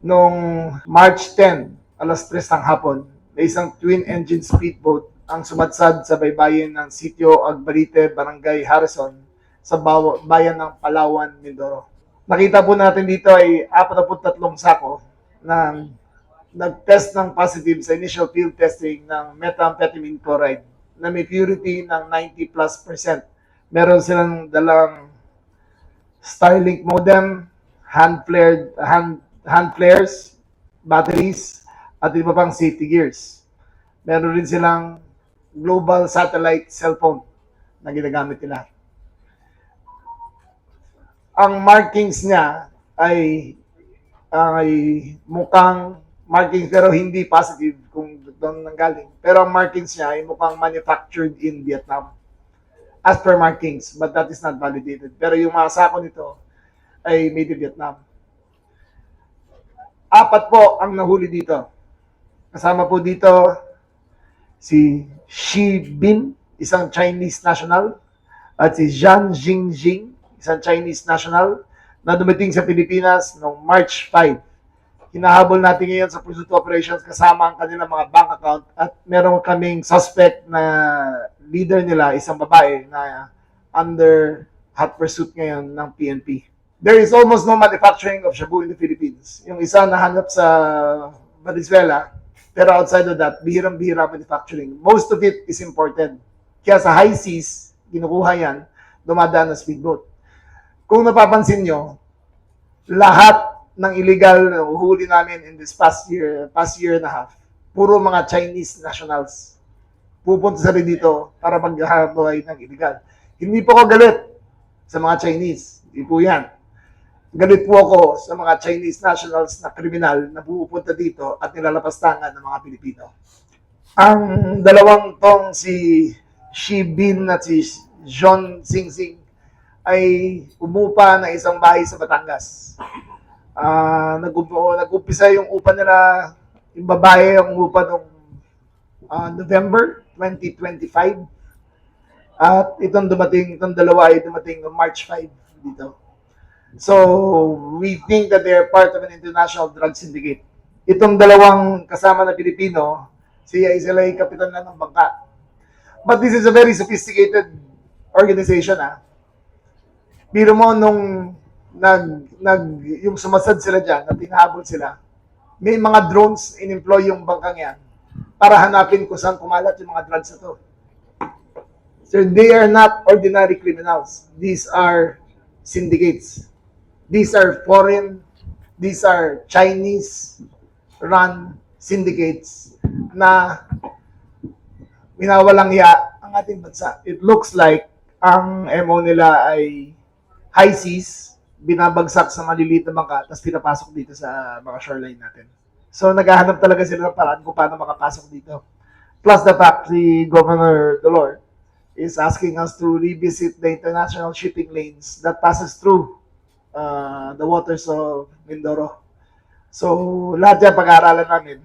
Noong March 10, alas 3 ng hapon, may isang twin-engine speedboat ang sumadsad sa baybayin ng Sitio Agbarite, Barangay Harrison, sa bayan ng Palawan, Mindoro. Nakita po natin dito ay 43 sako na nag-test ng positive sa initial field testing ng methamphetamine chloride na may purity ng 90+%. Meron silang dalang Starlink modem, hand flares, batteries, at iba pang safety gears. Meron rin silang global satellite cellphone na ginagamit nila. Ang markings niya ay mukhang markings pero hindi positive kung doon nanggaling. Pero ang markings niya ay mukhang manufactured in Vietnam as per markings, but that is not validated. Pero yung mga sako nito ay made in Vietnam. 4 po ang nahuli dito. Kasama po dito si Xi Bin, isang Chinese national, at si Zhang Jingjing, isang Chinese national, na dumating sa Pilipinas noong March 5. Hinahabol natin ngayon sa pursuit operations kasama ang kanilang mga bank account at meron kaming suspect na leader nila, isang babae na under hot pursuit ngayon ng PNP. There is almost no manufacturing of shabu in the Philippines. Yung isa nahanap sa Venezuela, pero outside of that, bihirang-bihira manufacturing. Most of it is imported. Kaya sa high seas, kinukuha yan, dumadaan na speedboat. Kung napapansin nyo, lahat ng illegal na uhuli namin in this past year and a half, puro mga Chinese nationals. Pupunta sila dito para maghahabay ng illegal. Hindi po ako galit sa mga Chinese. Hindi po yan. Galit po ako sa mga Chinese nationals na kriminal na pupunta dito at nilalapastangan ng mga Pilipino. Ang dalawang tong si Xi Bin at si John Sing ay umupa ng isang bahay sa Batangas. Nag-umpisa yung upa nila, yung babae ang upa noong November 2025. At itong dalawa ay dumating noong March 5 dito. So, we think that they are part of an international drug syndicate. Itong dalawang kasama na Pilipino, sila ay kapitan na ng bangka. But this is a very sophisticated organization. Biro mo nung yung sumasad sila dyan, at tinahabol sila, may mga drones in-employ yung bangkang yan para hanapin kung saan kumalat yung mga drugs na to. So they are not ordinary criminals. These are syndicates. These are foreign, these are Chinese-run syndicates na winawalang hiya ang ating bansa. It looks like ang MO nila ay high seas, binabagsak sa maliliit na bangka, tapos pinapasok dito sa mga shoreline natin. So, naghahanap talaga sila ng paraan kung paano makapasok dito. Plus the fact, si Governor Dolor is asking us to revisit the international shipping lanes that passes through the waters of Mindoro. So, lahat yan pag-aaralan namin.